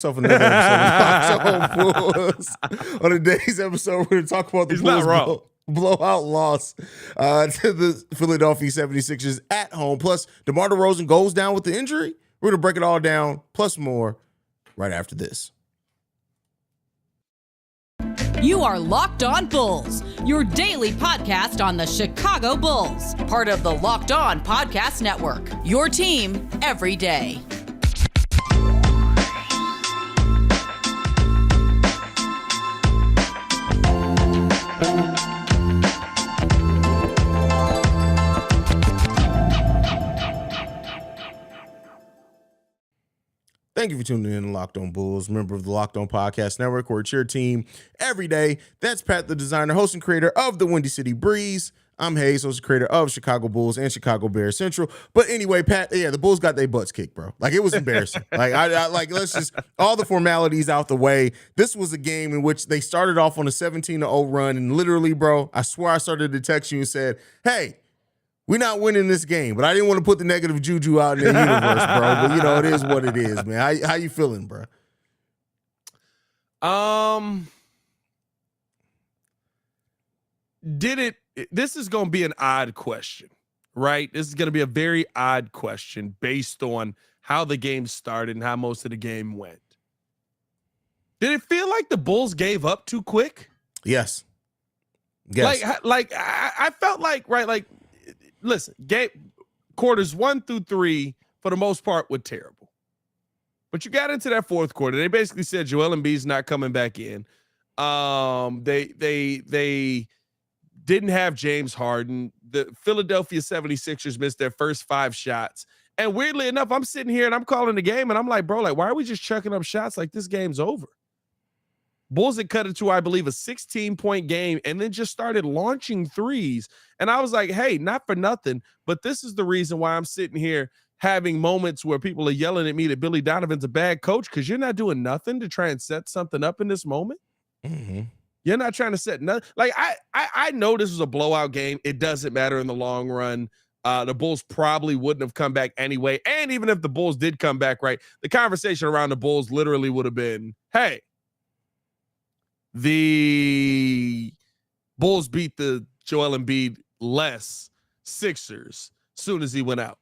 Another episode of Locked On Bulls. On today's episode, we're going to talk about the Bulls blowout loss to the Philadelphia 76ers at home. Plus, DeMar DeRozan goes down with the injury. We're going to break it all down, plus more, right after this. You are Locked On Bulls, your daily podcast on the Chicago Bulls. Part of the Locked On Podcast Network, your team every day. Thank you for tuning in to Locked On Bulls, member of the Locked On Podcast Network, where it's your team every day. That's Pat, the designer, host, and creator of the Windy City Breeze. I'm Hayes, host and creator of Chicago Bulls and Chicago Bears Central. But anyway, Pat, yeah, the Bulls got their butts kicked, bro. Like, it was embarrassing. Let's just, all the formalities out the way. This was a game in which they started off on a 17-0 run, and literally, bro, I swear I started to text you and said, hey, we're not winning this game, but I didn't want to put the negative juju out in the universe, bro. But, you know, it is what it is, man. How you feeling, bro? This is going to be an odd question, right? This is going to be a very odd question based on how the game started and how most of the game went. Did it feel like the Bulls gave up too quick? Yes. I felt like, right, like, listen, quarters 1 through 3, for the most part, were terrible. But you got into that fourth quarter. They basically said Joel Embiid's not coming back in. They didn't have James Harden. The Philadelphia 76ers missed their first 5 shots. And weirdly enough, I'm sitting here and I'm calling the game, and I'm like, bro, like, why are we just chucking up shots like this game's over? Bulls had cut it to, I believe, a 16-point game and then just started launching threes. And I was like, hey, not for nothing, but this is the reason why I'm sitting here having moments where people are yelling at me that Billy Donovan's a bad coach, because you're not doing nothing to try and set something up in this moment. Mm-hmm. You're not trying to set nothing. Like, I know this was a blowout game. It doesn't matter in the long run. The Bulls probably wouldn't have come back anyway. And even if the Bulls did come back, right, the conversation around the Bulls literally would have been, hey, the Bulls beat the Joel Embiid less Sixers soon as he went out.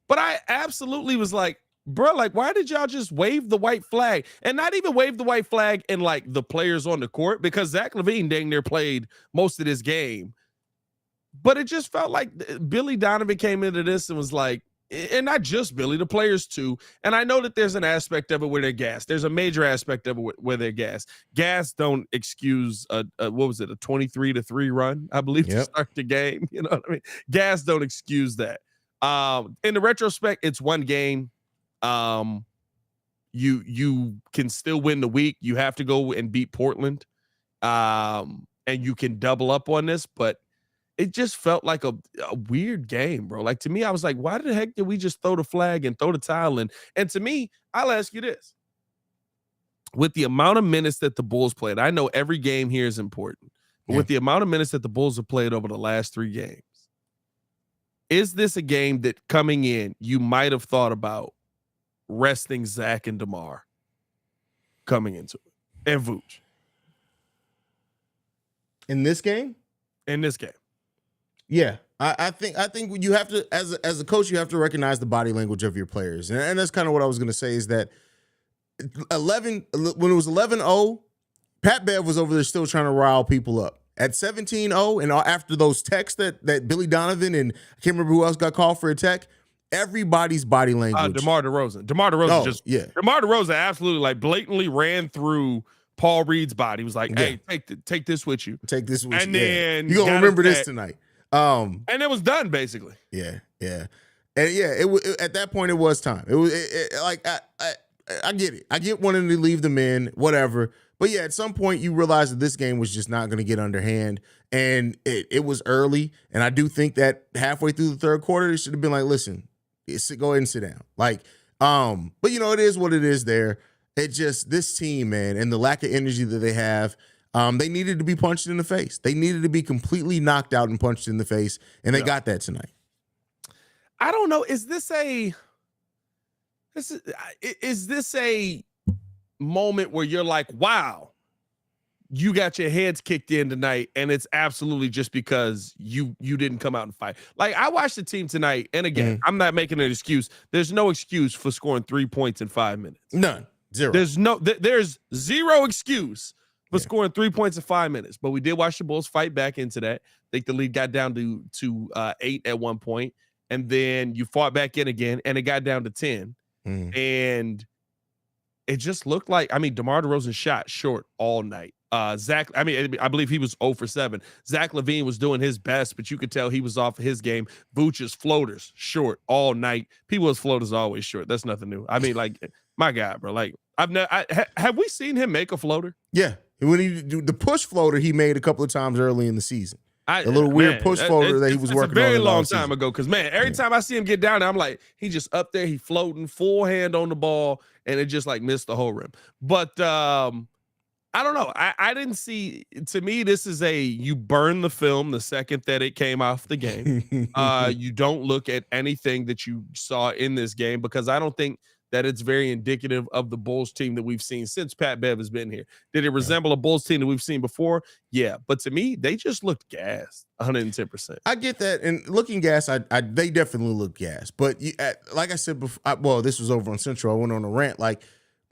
But I absolutely was like, bro, like, why did y'all just wave the white flag? And not even wave the white flag in, like, the players on the court, because Zach LaVine dang near played most of this game. But it just felt like Billy Donovan came into this and was like, and not just Billy, the players too. And I know that there's an aspect of it where they're gassed. There's a major aspect of it where they're gassed. Gas don't excuse a 23-3 run, I believe, to start the game. You know what I mean? Gas don't excuse that. In the retrospect, it's one game. You can still win the week. You have to go and beat Portland. And you can double up on this, but it just felt like a weird game, bro. Like, to me, I was like, why the heck did we just throw the flag and throw the towel in? And to me, I'll ask you this. With the amount of minutes that the Bulls played, I know every game here is important, but with the amount of minutes that the Bulls have played over the last 3 games, is this a game that coming in, you might have thought about resting Zach and DeMar coming into it, and Vooch? In this game? In this game. Yeah, I think you have to, as a coach, you have to recognize the body language of your players. And that's kind of what I was going to say, is that when it was 11-0, Pat Bev was over there still trying to rile people up. At 17-0, and after those texts that Billy Donovan and I can't remember who else got called for a tech, everybody's body language. DeMar DeRozan. DeMar DeRozan absolutely, like, blatantly ran through Paul Reed's body. He was like, hey, take this with you. Take this with you. And then you're going to remember this tonight. And it was done, basically. Yeah. And it at that point, it was time. It was like, I get it. I get wanting to leave them in, whatever. But yeah, at some point you realize that this game was just not going to get underhand, and it was early. And I do think that halfway through the third quarter, it should have been like, listen, go ahead and sit down. Like, but you know, it is what it is there. It just, this team, man, and the lack of energy that they have, they needed to be punched in the face. They needed to be completely knocked out and punched in the face, and they got that tonight. I don't know. Is this a moment where you're like, wow, you got your heads kicked in tonight, and it's absolutely just because you didn't come out and fight. Like, I watched the team tonight, and again, I'm not making an excuse. There's no excuse for scoring 3 points in 5 minutes. None. Zero. There's zero excuse for scoring 3 points in 5 minutes. But we did watch the Bulls fight back into that. I think the lead got down to 8 at one point, and then you fought back in again, and it got down to 10. And it just looked like, I mean, DeMar DeRozan shot short all night. Zach, I believe he was 0 for 7. Zach LaVine was doing his best, but you could tell he was off his game. Vooch's floaters short all night. People's floaters are always short. That's nothing new. I mean, like, my God, bro. Like, have we seen him make a floater? Yeah. When he the push floater he made a couple of times early in the season. A little weird push floater that he was working on. A very long time ago, because, man, every time I see him get down there, I'm like, he just up there, he floating, full hand on the ball, and it just, like, missed the whole rim. But I don't know. I didn't see, to me, this is you burn the film the second that it came off the game. You don't look at anything that you saw in this game, because I don't think that it's very indicative of the Bulls team that we've seen since Pat Bev has been here. Did it resemble a Bulls team that we've seen before? Yeah. But to me, they just looked gassed 110%. I get that. And looking gas, they definitely look gas. But like I said before, this was over on Central. I went on a rant. Like,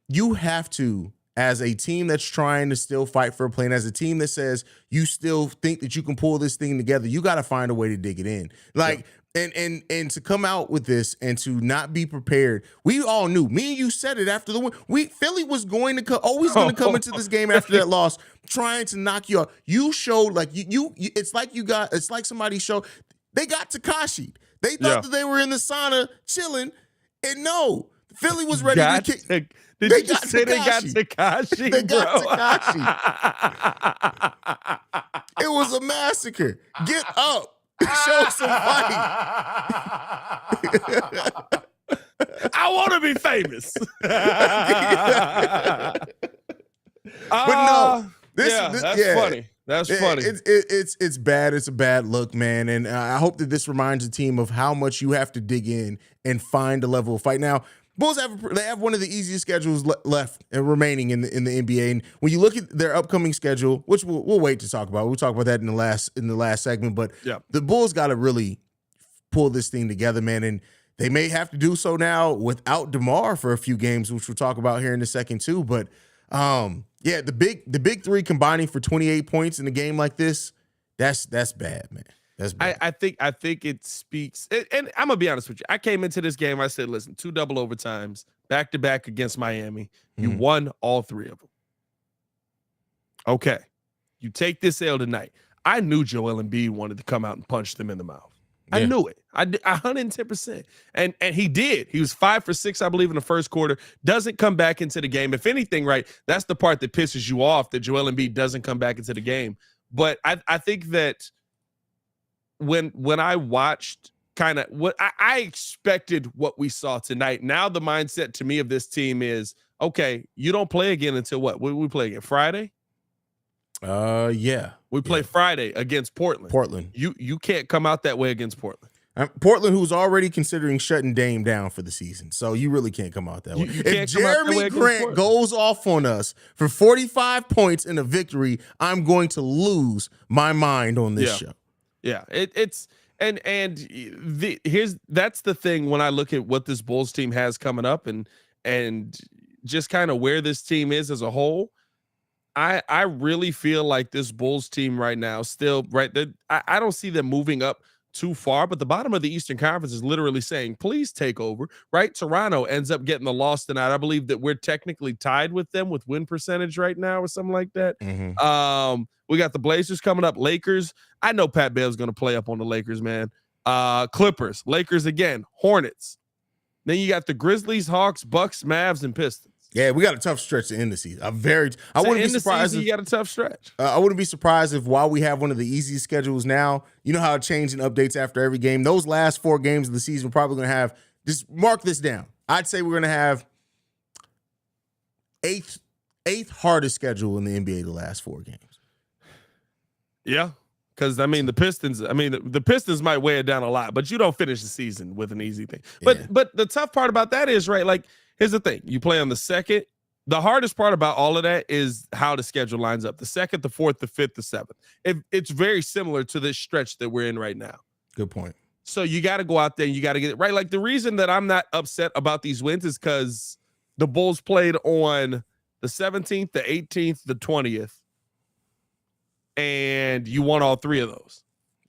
you have to, as a team that's trying to still fight for a play, and as a team that says you still think that you can pull this thing together, you got to find a way to dig it in. Like, and to come out with this and to not be prepared. We all knew. Me and you said it after the win. Philly was going to always going to come into this game after that loss, trying to knock you out. You showed like you. It's like somebody showed. They got Tekashi. They thought that they were in the sauna chilling, and no, Philly was ready to kick. Did you just say they got Tekashi? They got Tekashi. It was a massacre. Get up. Show some fight. I want to be famous. But no, that's funny. That's funny. It's bad. It's a bad look, man. And I hope that this reminds the team of how much you have to dig in and find a level of fight. Now, Bulls have one of the easiest schedules left and remaining in the NBA. And when you look at their upcoming schedule, which we'll wait to talk about, we'll talk about that in the last segment. But the Bulls got to really pull this thing together, man. And they may have to do so now without DeMar for a few games, which we'll talk about here in a second too. But the big three combining for 28 points in a game like this, that's bad, man. I think it speaks, and I'm gonna be honest with you. I came into this game, I said, listen, 2 double overtimes, back to back against Miami. You won all 3 of them. Okay, you take this L tonight. I knew Joel Embiid wanted to come out and punch them in the mouth. Yeah. I knew it. I 110%, and he did. He was 5 for 6, I believe, in the first quarter. Doesn't come back into the game. If anything, right, that's the part that pisses you off, that Joel Embiid doesn't come back into the game. But I think that when I watched kind of what I expected what we saw tonight. Now the mindset to me of this team is, okay, you don't play again until what? We play again Friday? Yeah. We play Friday against Portland. You can't come out that way against Portland. Portland, who's already considering shutting Dame down for the season. So you really can't come out that way. If Jeremy Grant goes off on us for 45 points in a victory, I'm going to lose my mind on this show. Yeah, that's the thing when I look at what this Bulls team has coming up and just kind of where this team is as a whole. I really feel like this Bulls team right now still right. I don't see them moving up too far, but the bottom of the Eastern Conference is literally saying, please take over, right? Toronto ends up getting the loss tonight. I believe that we're technically tied with them with win percentage right now or something like that. We got the Blazers coming up, Lakers. I know Pat Bev's going to play up on the Lakers, man. Clippers, Lakers again, Hornets. Then you got the Grizzlies, Hawks, Bucks, Mavs, and Pistons. Yeah, we got a tough stretch to end the season. I wouldn't be surprised if you got a tough stretch. I wouldn't be surprised if while we have one of the easiest schedules now, you know how it changes and updates after every game. Those last 4 games of the season, we're probably going to have. Just mark this down. I'd say we're going to have eighth hardest schedule in the NBA the last 4 games. Yeah, because the Pistons. The Pistons might weigh it down a lot, but you don't finish the season with an easy thing. But the tough part about that is, right, like. Here's the thing. You play on the 2nd, The hardest part about all of that is how the schedule lines up. The 2nd, the 4th, the 5th, the 7th. It's very similar to this stretch that we're in right now. Good point. So you got to go out there and you got to get it right. Like, the reason that I'm not upset about these wins is because the Bulls played on the 17th, the 18th, the 20th, and you won all 3 of those.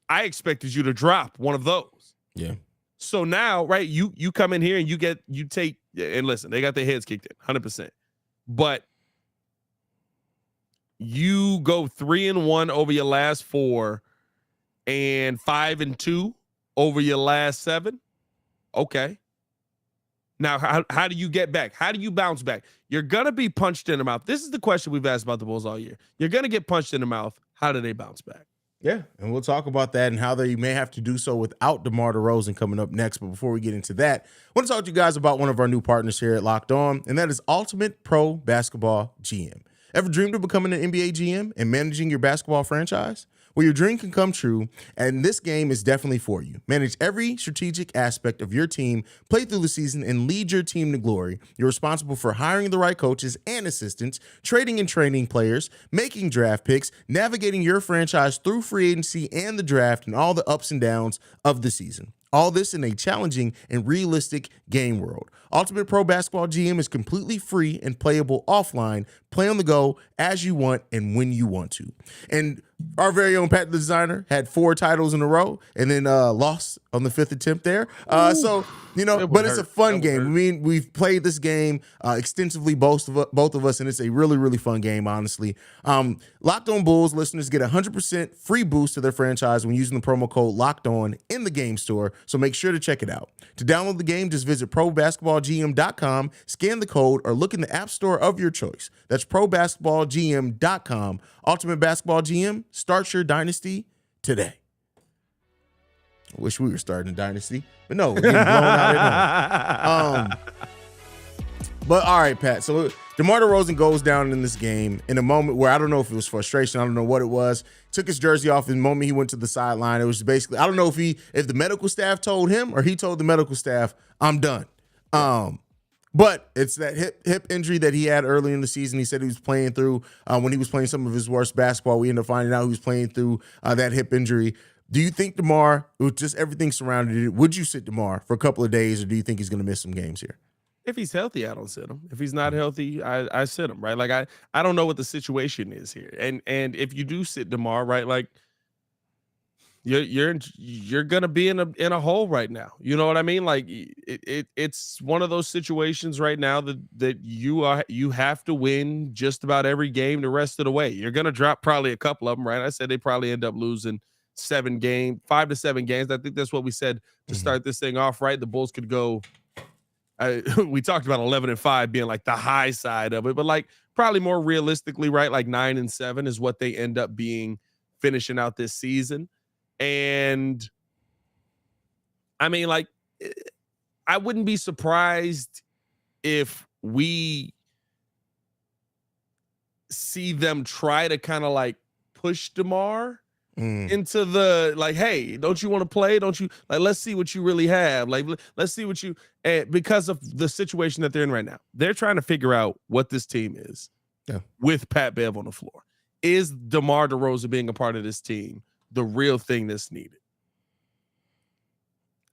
I expected you to drop one of those. Yeah. So now, right, you come in here and you take, and listen, they got their heads kicked in 100%. But you go 3-1 over your last 4 and 5-2 over your last 7. Okay. Now, how do you get back? How do you bounce back? You're going to be punched in the mouth. This is the question we've asked about the Bulls all year. You're going to get punched in the mouth. How do they bounce back? Yeah, and we'll talk about that and how they may have to do so without DeMar DeRozan coming up next. But before we get into that, I want to talk to you guys about one of our new partners here at Locked On, and that is Ultimate Pro Basketball GM. Ever dreamed of becoming an NBA GM and managing your basketball franchise? Well, your dream can come true, and this game is definitely for you. Manage every strategic aspect of your team, play through the season, and lead your team to glory. You're responsible for hiring the right coaches and assistants, trading and training players, making draft picks, navigating your franchise through free agency and the draft, and all the ups and downs of the season. All this in a challenging and realistic game world. Ultimate Pro Basketball GM is completely free and playable offline. Play on the go as you want and when you want to. And our very own Pat the Designer had 4 titles in a row and then lost on the 5th attempt there. So, you know, but it's a fun game. I mean, we've played this game extensively, both of us, and it's a really, really fun game, honestly. Locked On Bulls listeners get 100% free boost to their franchise when using the promo code Locked On in the game store, so make sure to check it out. To download the game, just visit probasketballgm.com, scan the code, or look in the app store of your choice. That's probasketballgm.com. Ultimate Basketball GM, start your dynasty today. I wish we were starting a dynasty, but no, we're getting blown out at home. But all right, Pat. So DeMar DeRozan goes down in this game in a moment where I don't know if it was frustration. I don't know what it was. Took his jersey off in the moment he went to the sideline. It was basically, I don't know if the medical staff told him or he told the medical staff, I'm done. But it's that hip injury that he had early in the season. He said he was playing through when he was playing some of his worst basketball. We ended up finding out he was playing through that hip injury. Do you think DeMar, with just everything surrounding it, would you sit DeMar for a couple of days, or do you think he's going to miss some games here? If he's healthy, I don't sit him. If he's not healthy, I sit him, right? Like, I don't know what the situation is here. And if you do sit DeMar, right, like, you're gonna be in a hole right now. You know what I mean? Like, it's one of those situations right now that you have to win just about every game the rest of the way. You're gonna drop probably a couple of them, right? I said they probably end up losing 5 to 7 games. I think that's what we said to start this thing off, right? The Bulls could go. We talked about 11-5 being like the high side of it, but like probably more realistically, right? Like 9-7 is what they end up being finishing out this season. And I mean, like, I wouldn't be surprised if we see them try to kind of like push DeMar into the, like, hey, don't you want to play? Don't you, like, let's see what you really have. Like, let's see what you, because of the situation that they're in right now. They're trying to figure out what this team is with Pat Bev on the floor. Is DeMar DeRozan being a part of this team the real thing that's needed?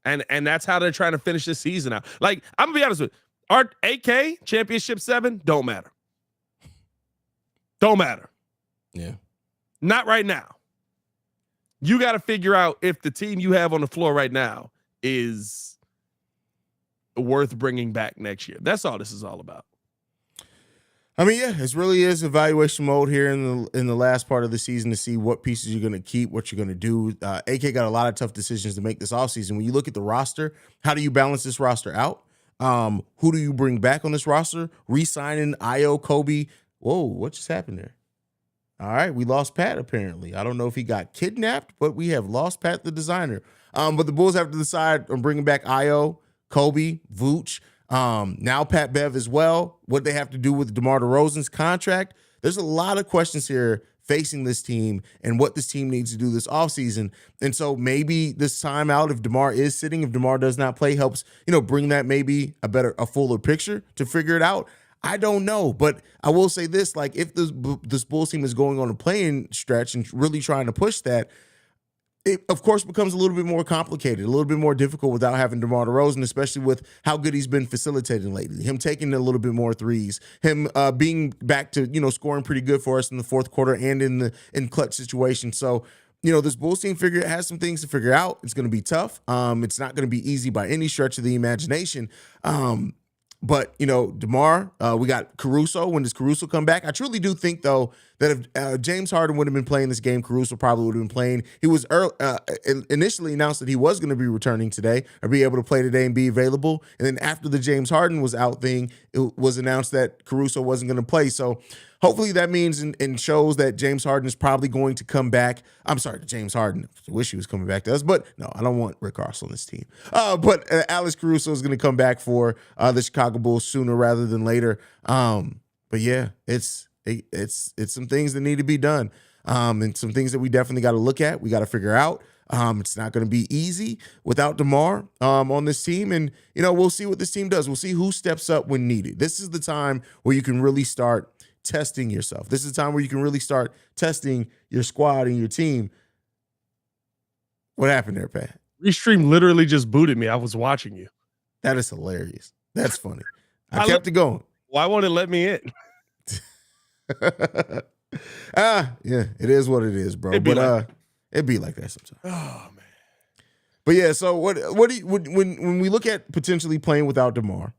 And that's how they're trying to finish this season out. Like, I'm gonna be honest with you, our AK championship 7 don't matter. Don't matter. Yeah. Not right now. You got to figure out if the team you have on the floor right now is worth bringing back next year. That's all this is all about. I mean, yeah, it really is evaluation mode here in the last part of the season to see what pieces you're going to keep, what you're going to do. AK got a lot of tough decisions to make this offseason. When you look at the roster, how do you balance this roster out? Who do you bring back on this roster? Re-signing Io, Kobe. Whoa, what just happened there? All right, we lost Pat, apparently. I don't know if he got kidnapped, but we have lost Pat the Designer. But the Bulls have to decide on bringing back Io, Kobe, Vooch, now Pat Bev as well. What they have to do with DeMar DeRozan's contract. There's a lot of questions here facing this team and what this team needs to do this offseason. And so maybe this time out, if DeMar is sitting, if DeMar does not play, helps, bring that maybe a fuller picture to figure it out. I don't know, but I will say this: like, if this Bulls team is going on a playing stretch and really trying to push that, it of course becomes a little bit more complicated, a little bit more difficult without having DeMar DeRozan, especially with how good he's been facilitating lately. Him taking a little bit more threes, him being back to scoring pretty good for us in the fourth quarter and in clutch situations. So this Bulls team has some things to figure out. It's going to be tough. It's not going to be easy by any stretch of the imagination. But, DeMar, we got Caruso. When does Caruso come back? I truly do think, though, that if James Harden would have been playing this game, Caruso probably would have been playing. He was initially announced that he was going to be returning today or be able to play today and be available. And then after the James Harden was out thing, it was announced that Caruso wasn't going to play. So hopefully that means and shows that James Harden is probably going to come back. I'm sorry, James Harden. I wish he was coming back to us, but no, I don't want Rick Ross on this team. But Alex Caruso is going to come back for the Chicago Bulls sooner rather than later. But yeah, it's some things that need to be done, and some things that we definitely got to look at. We got to figure out. It's not going to be easy without DeMar on this team, and we'll see what this team does. We'll see who steps up when needed. This is the time where you can really start testing yourself. This is the time where you can really start testing your squad and your team. What happened there, Pat? Restream literally just booted me. I was watching you. That is hilarious. That's funny. I kept it going. Why won't it let me in? Yeah, it is what it is, bro. It'd be like that sometimes. Oh man. But yeah, so what do you when we look at potentially playing without DeMar?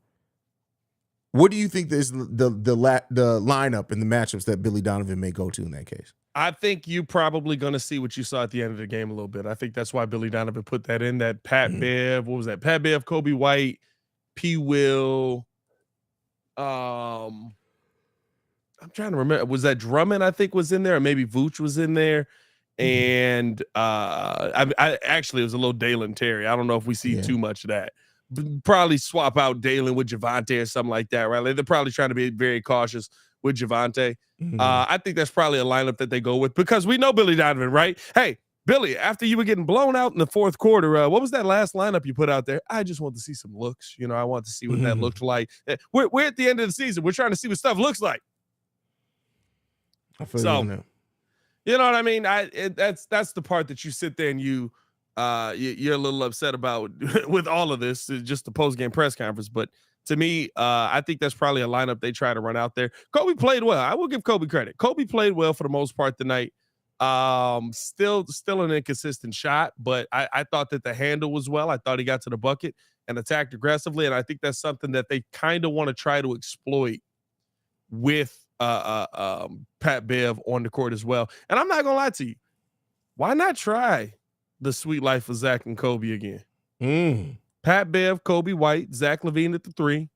What do you think is the lineup and the matchups that Billy Donovan may go to in that case? I think you probably going to see what you saw at the end of the game a little bit. I think that's why Billy Donovan put that in, that Pat Bev. What was that? Pat Bev, Kobe White, P. Will. I'm trying to remember. Was that Drummond, I think, was in there, or maybe Vooch was in there? And I actually, it was a little Dalen Terry. I don't know if we see too much of that. Probably swap out Dalen with Javante or something like that, right? Like, they're probably trying to be very cautious with Javante. I think that's probably a lineup that they go with because we know Billy Donovan, right? Hey, Billy, after you were getting blown out in the fourth quarter, what was that last lineup you put out there? I just want to see some looks. I want to see what that looked like. We're at the end of the season. We're trying to see what stuff looks like. I feel so. You know what I mean? That's the part that you sit there and you're a little upset about with all of this, just the post-game press conference. But to me, I think that's probably a lineup they try to run out there. Kobe played well. I will give Kobe credit. Kobe played well for the most part tonight. Still an inconsistent shot, but I thought that the handle was well. I thought he got to the bucket and attacked aggressively, and I think that's something that they kind of want to try to exploit with Pat Bev on the court as well. And I'm not gonna lie to you, why not try the sweet life of Zach and Kobe again? Pat Bev, Kobe White, Zach LaVine at the 3,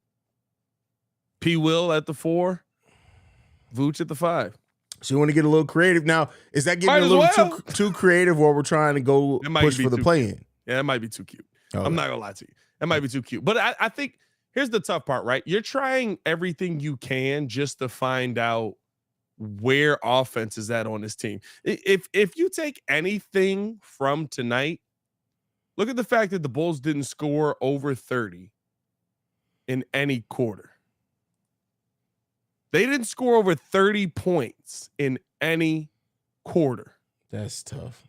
P. Will at the 4, Vooch at the 5. So you want to get a little creative now? Is that getting a little too creative, or we're trying to go push for the play-in? Yeah, that might be too cute. I'm not gonna lie to you, that might be too cute. But I think here's the tough part, right? You're trying everything you can just to find out where offense is at on this team. If you take anything from tonight, look at the fact that the Bulls didn't score over 30 in any quarter. They didn't score over 30 points in any quarter. That's tough.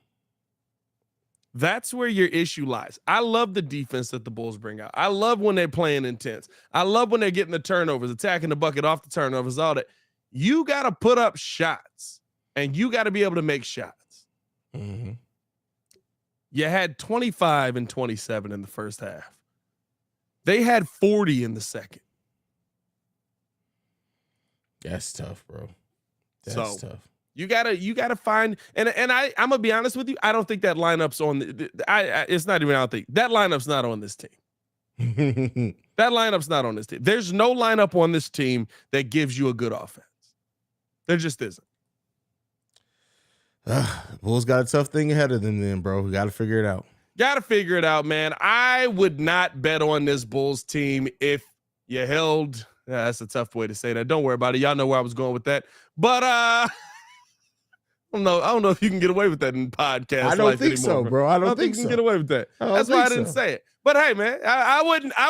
That's where your issue lies. I love the defense that the Bulls bring out. I love when they're playing intense. I love when they're getting the turnovers, attacking the bucket off the turnovers, all that. You got to put up shots, and you got to be able to make shots. You had 25 and 27 in the first half. They had 40 in the second. That's tough, bro. That's tough. You gotta find, and I'm gonna be honest with you. I don't think that lineup's on. It's not even. I don't think that lineup's not on this team. That lineup's not on this team. There's no lineup on this team that gives you a good offense. There just isn't. Bulls got a tough thing ahead of them, then, bro. We got to figure it out. Got to figure it out, man. I would not bet on this Bulls team if you held. Yeah, that's a tough way to say that. Don't worry about it. Y'all know where I was going with that. But I don't know if you can get away with that in podcast. I don't think so, bro. I don't think you so. can get away with that. That's why I didn't say it. But hey, man, I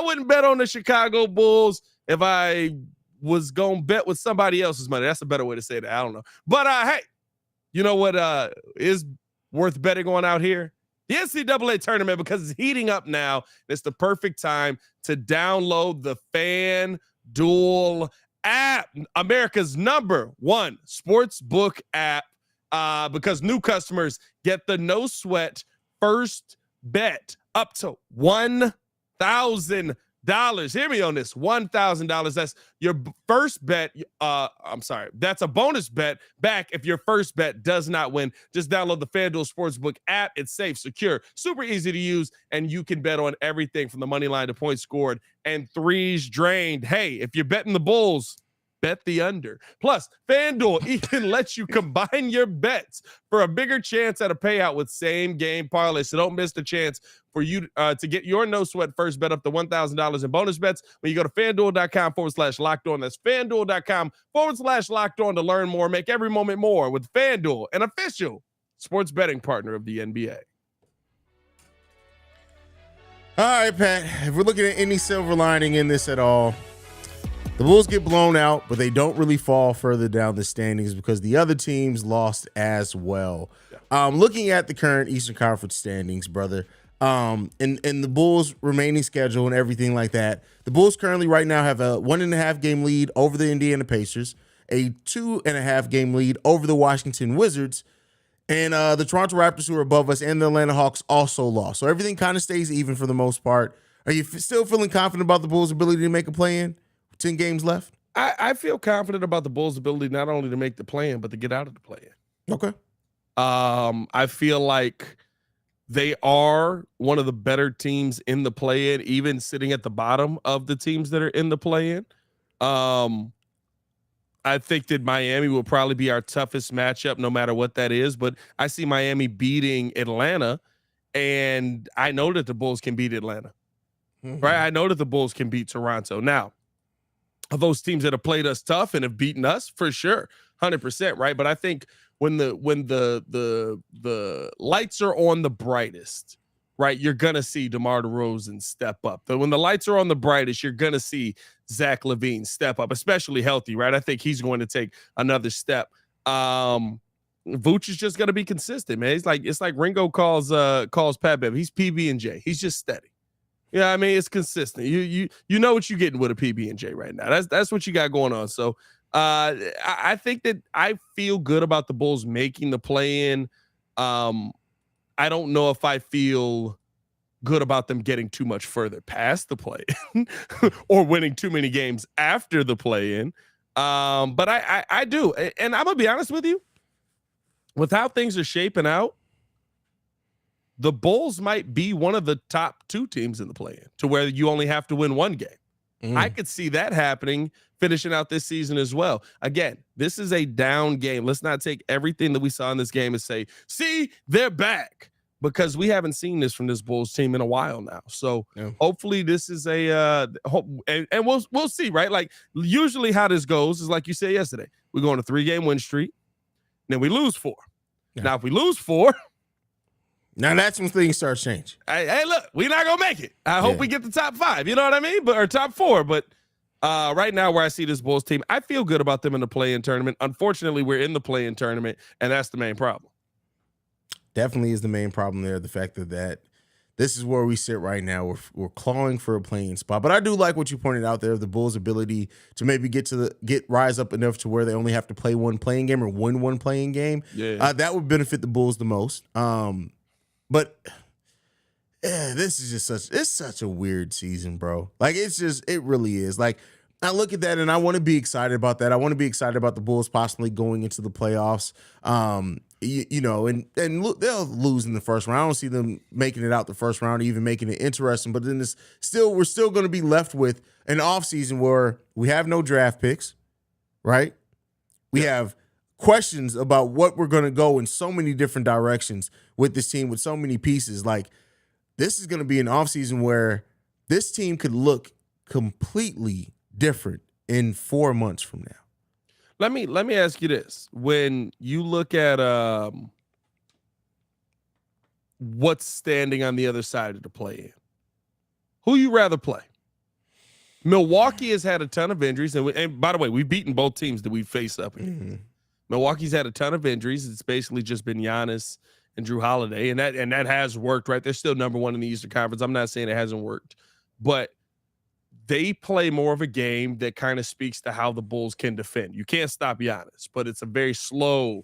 wouldn't bet on the Chicago Bulls if I was going to bet with somebody else's money. That's a better way to say that. I don't know. But hey, you know what is worth betting on out here? The NCAA tournament, because it's heating up now. It's the perfect time to download the FanDuel app, America's #1 sports book app, because new customers get the no sweat first bet up to $1,000. Hear me on this. $1,000. That's your first bet. I'm sorry. That's a bonus bet back if your first bet does not win. Just download the FanDuel Sportsbook app. It's safe, secure, super easy to use, and you can bet on everything from the money line to points scored and threes drained. Hey, if you're betting the Bulls, bet the under. Plus, FanDuel even lets you combine your bets for a bigger chance at a payout with same game parlay. So don't miss the chance for you to get your no sweat first bet up to $1,000 in bonus bets when you go to FanDuel.com/locked on. That's FanDuel.com/locked on to learn more. Make every moment more with FanDuel, an official sports betting partner of the NBA. All right, Pat, if we're looking at any silver lining in this at all, the Bulls get blown out, but they don't really fall further down the standings because the other teams lost as well. Looking at the current Eastern Conference standings, brother, and the Bulls' remaining schedule and everything like that, the Bulls currently right now have a 1.5 game lead over the Indiana Pacers, a 2.5 game lead over the Washington Wizards, and the Toronto Raptors, who are above us, and the Atlanta Hawks also lost. So everything kind of stays even for the most part. Are you still feeling confident about the Bulls' ability to make a play-in? 10 games left? I feel confident about the Bulls' ability not only to make the play-in, but to get out of the play-in. Okay. I feel like they are one of the better teams in the play-in, even sitting at the bottom of the teams that are in the play-in. I think that Miami will probably be our toughest matchup, no matter what that is. But I see Miami beating Atlanta, and I know that the Bulls can beat Atlanta. Mm-hmm. Right? I know that the Bulls can beat Toronto. Now, of those teams that have played us tough and have beaten us, for sure, 100%, right? But I think when the lights are on the brightest, right, you're gonna see DeMar DeRozan step up. But when the lights are on the brightest, you're gonna see Zach LaVine step up, especially healthy, right? I think he's going to take another step. Vooch is just gonna be consistent, man. It's like Ringo calls Pat Bev. He's PB&J. He's just steady. Yeah, I mean, it's consistent. You know what you're getting with a PB&J right now. That's what you got going on. So I think that I feel good about the Bulls making the play-in. I don't know if I feel good about them getting too much further past the play-in or winning too many games after the play-in. But I do. And I'm going to be honest with you. With how things are shaping out, the Bulls might be one of the top 2 teams in the play-in to where you only have to win one game. I could see that happening, finishing out this season as well. Again, this is a down game. Let's not take everything that we saw in this game and say, see, they're back, because we haven't seen this from this Bulls team in a while now. So hopefully this is and we'll see, right? Like usually how this goes is like you said yesterday, we go on a 3-game win streak, then we lose 4. Yeah. Now, if we lose 4, now that's when things start changing. Hey, look, we're not gonna make it. I hope we get the top 5. You know what I mean? Or top 4. But right now, where I see this Bulls team, I feel good about them in the play-in tournament. Unfortunately, we're in the play-in tournament, and that's the main problem. Definitely is the main problem there. The fact that this is where we sit right now. We're clawing for a play-in spot. But I do like what you pointed out there, the Bulls' ability to maybe rise up enough to where they only have to play one playing game or win one playing game. Yeah, that would benefit the Bulls the most. But this is just such a weird season, bro. Like it really is. Like I look at that and I want to be excited about that. I want to be excited about the Bulls possibly going into the playoffs. You know, and they'll lose in the first round. I don't see them making it out the first round, or even making it interesting. But then we're still going to be left with an offseason where we have no draft picks, right? We have questions about what we're going to go in so many different directions with this team, with so many pieces. Like this is going to be an offseason where this team could look completely different in 4 months from now. Let me ask you this. When you look at what's standing on the other side of the play-in, who you rather play? Milwaukee has had a ton of injuries, and by the way, we've beaten both teams that we faced up against. Mm-hmm. Milwaukee's had a ton of injuries. It's basically just been Giannis and Drew Holiday, and that has worked, right? They're still number one in the Eastern Conference. I'm not saying it hasn't worked, but they play more of a game that kind of speaks to how the Bulls can defend. You can't stop Giannis, but it's a very slow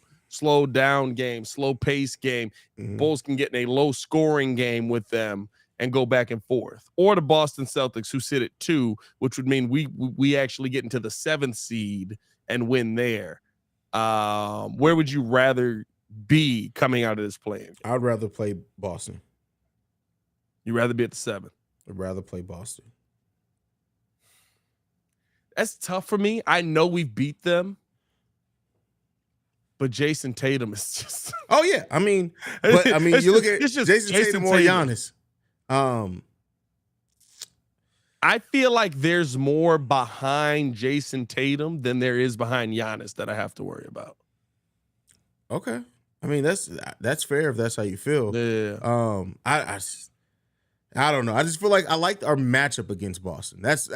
down game, slow pace game. Mm-hmm. Bulls can get in a low scoring game with them and go back and forth. Or the Boston Celtics, who sit at 2, which would mean we actually get into the 7th seed and win there. Where would you rather be coming out of this play-in? I'd rather play Boston. You'd rather be at the 7? I'd rather play Boston. That's tough for me. I know we beat them, but Jason Tatum is just. Oh yeah, I mean, you look at Jason Tatum or Giannis. I feel like there's more behind Jason Tatum than there is behind Giannis that I have to worry about. Okay, I mean that's fair if that's how you feel. Yeah. I don't know. I just feel like I like our matchup against Boston. That's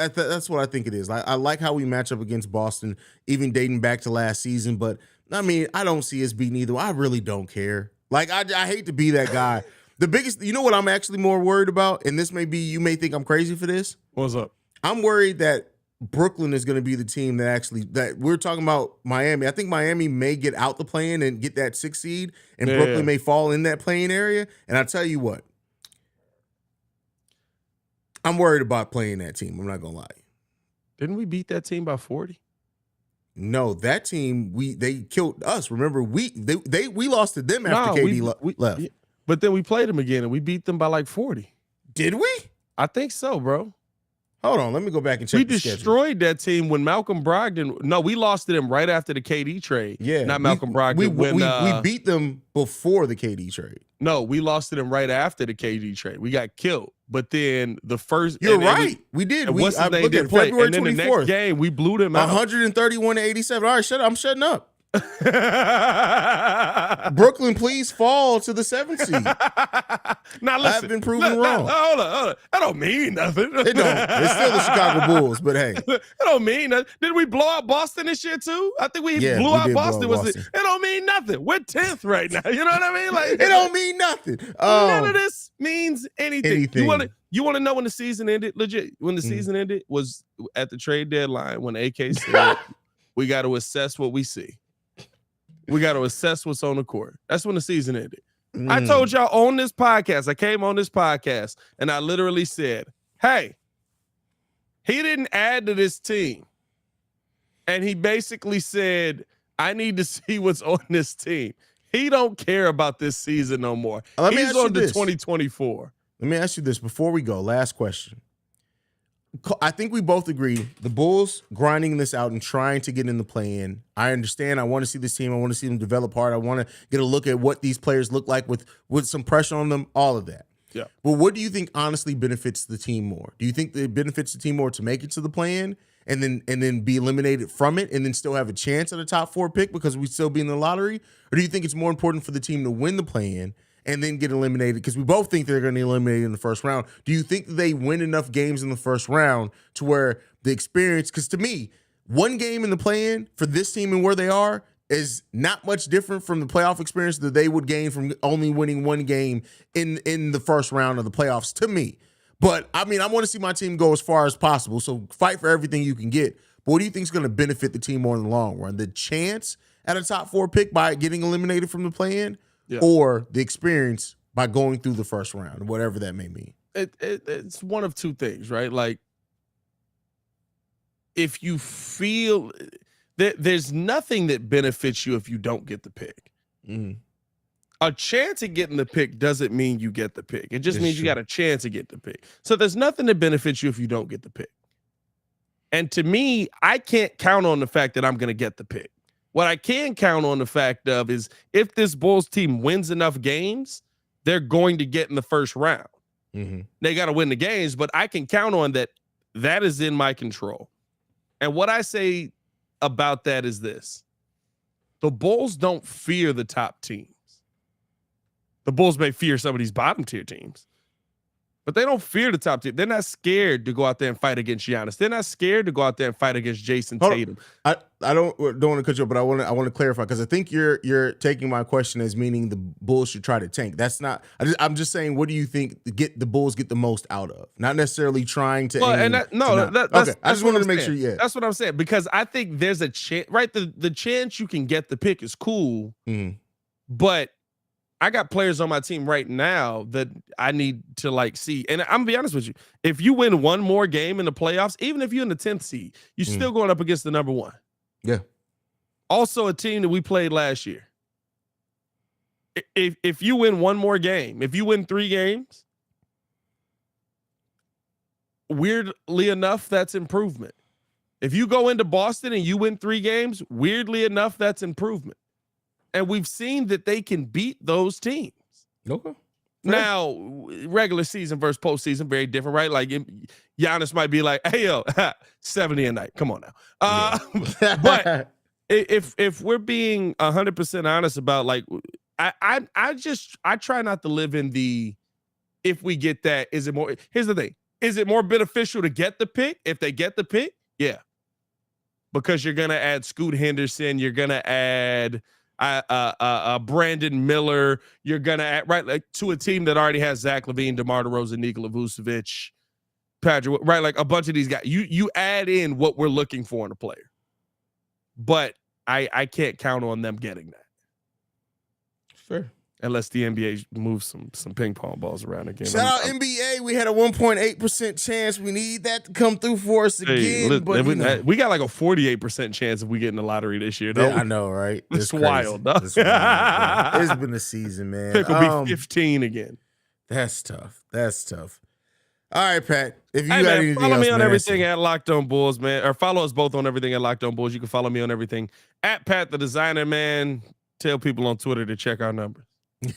what I think it is. I like how we match up against Boston, even dating back to last season. But I mean, I don't see us beating either. I really don't care. Like I hate to be that guy. The biggest, you know what I'm actually more worried about, and this may be, you may think I'm crazy for this. What's up? I'm worried that Brooklyn is going to be the team that we're talking about Miami. I think Miami may get out the play-in and get that 6th seed, and Brooklyn may fall in that play-in area. And I tell you what, I'm worried about playing that team. I'm not gonna lie. Didn't we beat that team by 40? No, that team they killed us. Remember, we lost to them after KD left. But then we played them again and we beat them by like 40. Did we? I think so, bro. Hold on, let me go back and check. We destroyed that team when Malcolm Brogdon. No, we lost to them right after the KD trade. Yeah, not Malcolm Brogdon. We beat them before the KD trade. No, we lost to them right after the KD trade. We got killed. But then the first, you're right, we did. What's his name didn't play. And then the next game we blew them out 131-87. All right, shut up. I'm shutting up. Brooklyn, please fall to the 7th seed. Now listen, I've been proven wrong. Hold on. That don't mean nothing. It don't. It's still the Chicago Bulls, but hey, it don't mean nothing. Did we blow out Boston this year too? I think we blew out Boston. It don't mean nothing. We're 10th right now. You know what I mean? Like it don't mean nothing. None of this means anything. You want to know when the season ended? Legit, when the season ended was at the trade deadline when AK said, "We got to assess what we see. We got to assess what's on the court." That's when the season ended. I told y'all on this podcast, I came on this podcast, and I literally said, hey, he didn't add to this team. And he basically said, I need to see what's on this team. He don't care about this season no more. He's on to 2024. Let me ask you this before we go. Last question. I think we both agree the Bulls grinding this out and trying to get in the play-in. I understand. I want to see this team. I want to see them develop hard. I want to get a look at what these players look like with some pressure on them, all of that. Yeah. But what do you think honestly benefits the team more? Do you think it benefits the team more to make it to the play-in and then be eliminated from it and then still have a chance at a top 4 pick because we still be in the lottery? Or do you think it's more important for the team to win the play-in and then get eliminated? Because we both think they're going to eliminate in the first round. Do you think they win enough games in the first round to where the experience, because to me, one game in the play-in for this team and where they are is not much different from the playoff experience that they would gain from only winning one game in the first round of the playoffs, to me. But, I mean, I want to see my team go as far as possible, so fight for everything you can get. But what do you think is going to benefit the team more in the long run? The chance at a top 4 pick by getting eliminated from the play-in? Yeah. Or the experience by going through the first round, whatever that may mean? It's one of two things, right? Like, if you feel that there's nothing that benefits you if you don't get the pick. Mm-hmm. A chance at getting the pick doesn't mean you get the pick. It just means you got a chance to get the pick. So there's nothing that benefits you if you don't get the pick. And to me, I can't count on the fact that I'm going to get the pick. What I can count on the fact of is if this Bulls team wins enough games, they're going to get in the first round. Mm-hmm. They got to win the games, but I can count on that. That is in my control. And what I say about that is this. The Bulls don't fear the top teams. The Bulls may fear some of these bottom tier teams, but they don't fear the top team. They're not scared to go out there and fight against Giannis. They're not scared to go out there and fight against Jason Tatum. I don't want to cut you off, but I want to clarify, because I think you're taking my question as meaning the Bulls should try to tank. That's not. I'm just saying, what do you think the Bulls get the most out of? Not necessarily trying to. Well, aim and that's, okay. I just wanted to make sure. Yeah, that's what I'm saying, because I think there's a chance. Right, the chance you can get the pick is cool, but I got players on my team right now that I need to like see. And I'm gonna be honest with you. If you win one more game in the playoffs, even if you're in the 10th seed, you're still going up against the number 1. Yeah. Also a team that we played last year. If you win one more game, if you win 3 games, weirdly enough, that's improvement. If you go into Boston and you win 3 games, weirdly enough, that's improvement. And we've seen that they can beat those teams. Okay. Now, regular season versus postseason, very different, right? Like Giannis might be like, "Hey, yo, 70 a night. Come on now." But if we're being 100% honest about, like, I try not to live in the, if we get that, is it more? Here's the thing: is it more beneficial to get the pick if they get the pick? Yeah, because you're gonna add Scoot Henderson, you're gonna add Brandon Miller, you're gonna add, right, like, to a team that already has Zach LaVine, DeMar DeRozan, Nikola Vucevic, Patrick, right, like a bunch of these guys. You add in what we're looking for in a player, but I can't count on them getting that. Fair. Unless the NBA moves some ping pong balls around again. Shout out NBA. We had a 1.8% chance. We need that to come through for us again. But we got like a 48% chance if we get in the lottery this year. Yeah, I know, right? It's wild. It's wild. It's been a season, man. Pick will be 15 again. That's tough. All right, Pat. If you got anything follow else, me on man, everything at Locked On Bulls, man. Or follow us both on everything at Locked On Bulls. You can follow me on everything at Pat the Designer, man. Tell people on Twitter to check our numbers. You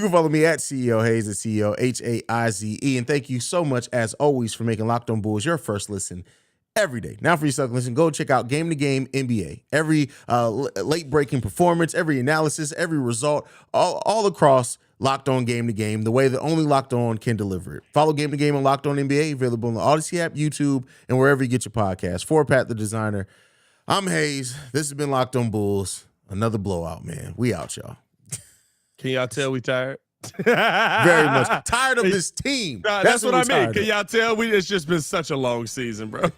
can follow me at CEO Hayes, at CEO HAIZE. And thank you so much, as always, for making Locked On Bulls your first listen every day. Now, for your second listen, go check out Game to Game NBA. Every late breaking performance, every analysis, every result, all across Locked On Game to Game, the way that only Locked On can deliver it. Follow Game to Game on Locked On NBA, available on the Odyssey app, YouTube, and wherever you get your podcasts. For Pat the Designer, I'm Hayes. This has been Locked On Bulls. Another blowout, man. We out, y'all. Can y'all tell we tired? Very much. Tired of this team. That's what I mean. Can y'all tell? It's just been such a long season, bro.